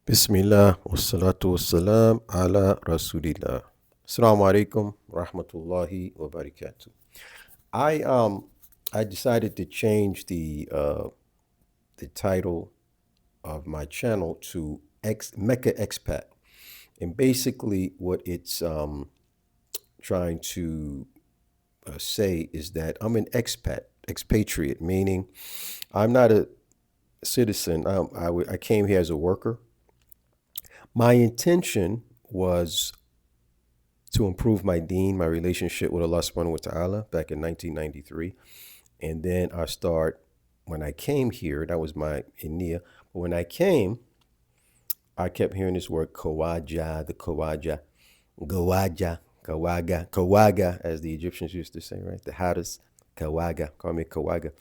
Bismillah, wassalatu wassalam ala Rasulillah. Assalamu alaikum rahmatullahi wa barakatuh. I decided to change the title of my channel to MAKKAH EXPAT. And basically what it's trying to say is that I'm an expatriate, meaning I'm not a citizen. I came here as a worker. My intention was to improve my deen, my relationship with Allah subhanahu wa ta'ala back in 1993. And then when I came here, that was my India. But when I came, I kept hearing this word Kawaja, the Kawaja, Gawaja, Kawaga, as the Egyptians used to say, right? The hottest Kawaga, call me Kawaga.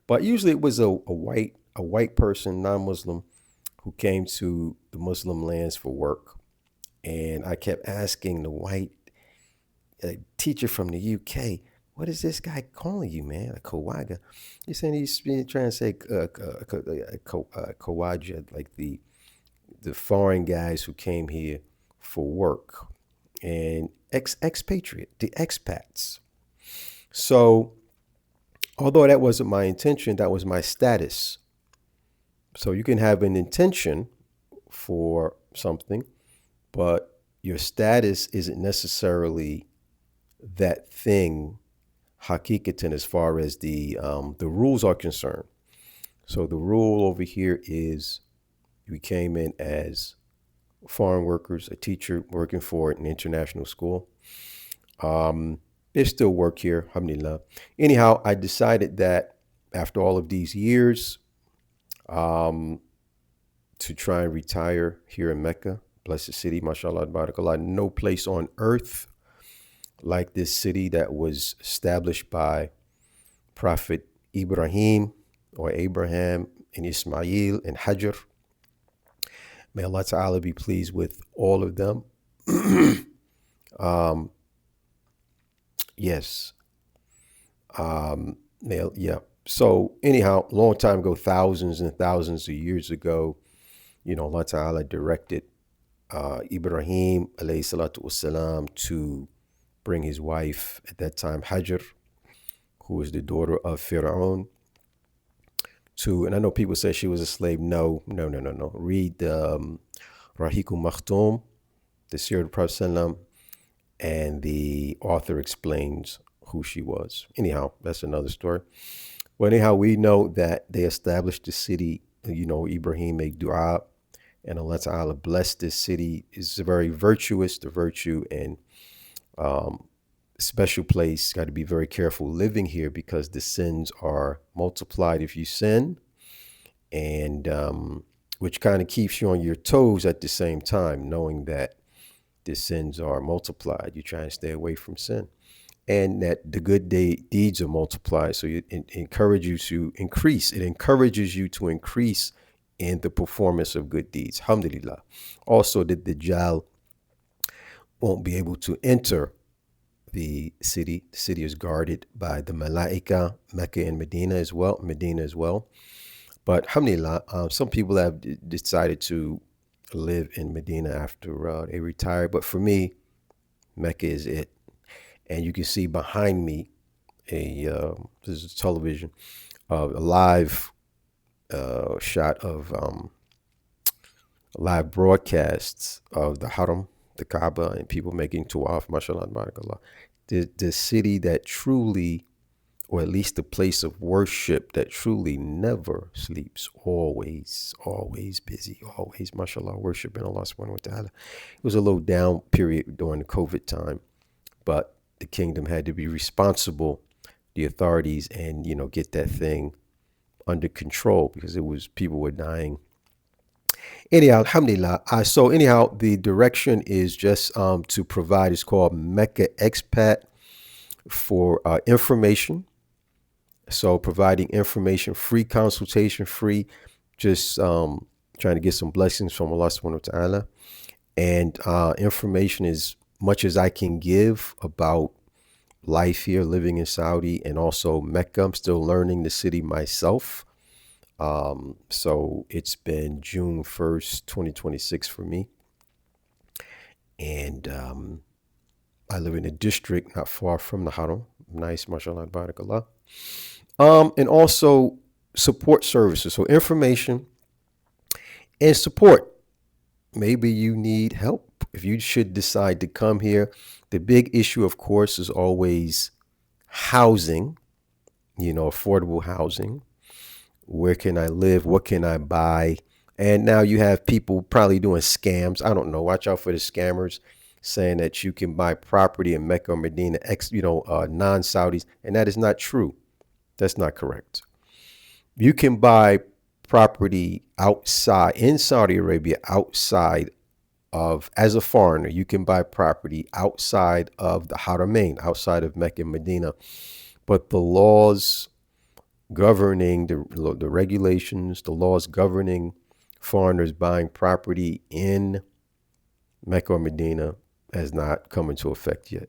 But usually it was a white person, non-Muslim, who came to the Muslim lands for work. And I kept asking the white teacher from the UK, what is this guy calling you, man? A Kawaga. He's saying he's been trying to say Kawaja, like the foreign guys who came here for work. And expatriate, the expats. So although that wasn't my intention, that was my status. So you can have an intention for something, but your status isn't necessarily that thing hakikatan as far as the rules are concerned. So the rule over here is we came in as foreign workers, a teacher working for an international school. There's still work here, alhamdulillah. Anyhow, I decided that after all of these years, to try and retire here in Mecca, blessed city, mashallah, barakallah. No place on earth like this city that was established by Prophet Ibrahim or Abraham and Ismail and Hajar. May Allah Ta'ala be pleased with all of them. Yes. Yeah. So anyhow, a long time ago, thousands and thousands of years ago, Allah Ta'ala directed Ibrahim alayhi salatu wasalam to bring his wife at that time, Hajar, who was the daughter of Fir'aun, and I know people say she was a slave. No. Read Rahiqul Makhtoum, the Seerah of the Prophet, and the author explains who she was. Anyhow, that's another story. Well, anyhow, we know that they established the city. Ibrahim made dua, and Allah Ta'ala blessed this city. It's very virtuous, the virtue and special place. Got to be very careful living here because the sins are multiplied if you sin, and which kind of keeps you on your toes at the same time, knowing that the sins are multiplied. You try and stay away from sin, and that the good deeds are multiplied. So it encourages you to increase. It encourages you to increase in the performance of good deeds. Alhamdulillah. Also, the Dajjal won't be able to enter the city. The city is guarded by the Malaika, Mecca and Medina as well. But alhamdulillah, some people have decided to live in Medina after they retire. But for me, Mecca is it. And you can see behind me this is a television, a live shot of live broadcasts of the Haram, the Kaaba, and people making tawaf, mashallah, barakallah. The city that truly, or at least the place of worship that truly never sleeps, always busy, always, mashallah, worshiping Allah subhanahu wa ta'ala. It was a low down period during the COVID time, but the kingdom had to be responsible, the authorities, and get that thing under control because people were dying. Anyhow, alhamdulillah. So anyhow, the direction is just to provide. It's called MAKKAH EXPAT for information. So providing information, free consultation, free, just trying to get some blessings from Allah subhanahu wa ta'ala. And information as much as I can give about life here, living in Saudi, and also Mecca. I'm still learning the city myself. So it's been June 1st, 2026 for me. And I live in a district not far from the Haram. Nice, mashallah, barakallah. And also support services. So information and support. Maybe you need help. If you should decide to come here, the big issue, of course, is always housing, affordable housing. Where can I live? What can I buy? And now you have people probably doing scams. I don't know. Watch out for the scammers saying that you can buy property in Mecca or Medina, non-Saudis, and that is not true. That's not correct. You can buy property outside in Saudi Arabia, outside of, as a foreigner, you can buy property outside of the Haramain, outside of Mecca and Medina. But the laws governing the regulations, the laws governing foreigners buying property in Mecca or Medina has not come into effect yet.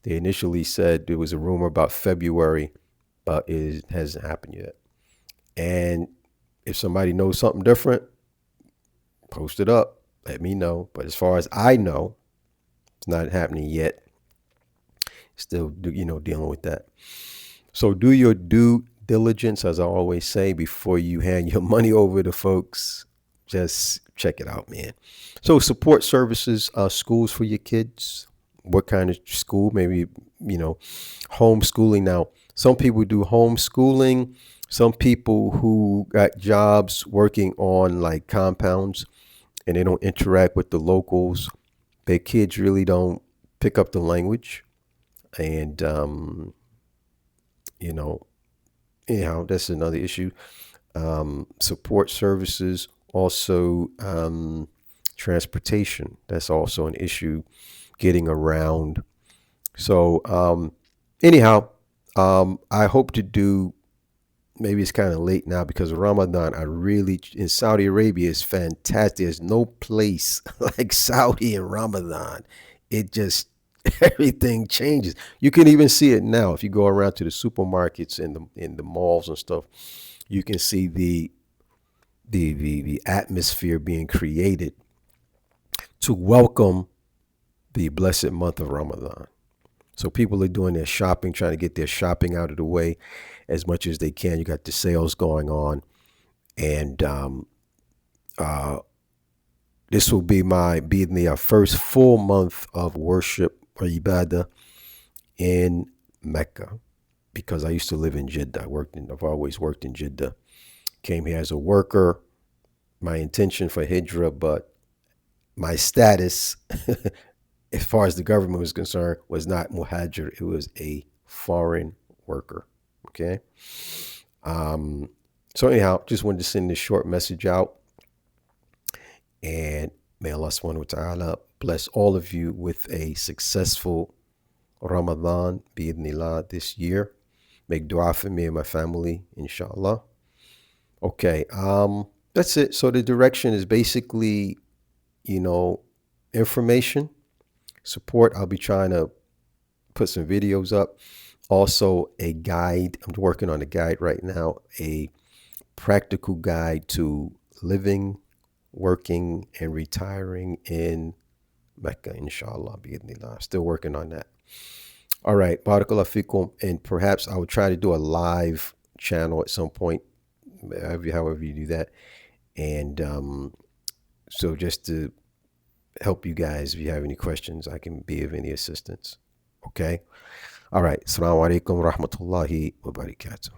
They initially said there was a rumor about February, but it hasn't happened yet. And if somebody knows something different, post it up, let me know. But as far as I know, it's not happening yet. Still, dealing with that. So do your due diligence, as I always say, before you hand your money over to folks. Just check it out, man. So support services, schools for your kids. What kind of school? Maybe, homeschooling. Now, some people do homeschooling. Some people who got jobs working on like compounds and they don't interact with the locals. Their kids really don't pick up the language. And, anyhow, that's another issue. Support services, also transportation. That's also an issue, getting around. So anyhow, I hope to do, maybe it's kind of late now because of Ramadan. In Saudi Arabia is fantastic. There's no place like Saudi in Ramadan. It just, everything changes. You can even see it now if you go around to the supermarkets and in the malls and stuff. You can see the atmosphere being created to welcome the blessed month of Ramadan. So people are doing their shopping, trying to get their shopping out of the way as much as they can. You got the sales going on, and this will be the first full month of worship or ibadah in Mecca, because I used to live in Jeddah. I've always worked in Jeddah. Came here as a worker. My intention for Hijrah, but my status, as far as the government was concerned, was not muhajir. It was a foreign worker. Okay. So anyhow, just wanted to send this short message out, and may Allah subhanahu wa ta'ala bless all of you with a successful Ramadan, bi'idhnillah, this year. Make dua for me and my family, inshallah. Okay, that's it. So the direction is basically, information, support. I'll be trying to put some videos up. Also a guide. I'm working on a guide right now, a practical guide to living, working, and retiring in Mecca, inshallah, bi'idhnillah. Still working on that. All right, barakallahu fikum. And perhaps I will try to do a live channel at some point, however you do that. And so just to help you guys, if you have any questions, I can be of any assistance. Okay. All right. Assalamu alaikum wa rahmatullahi wa barakatuh.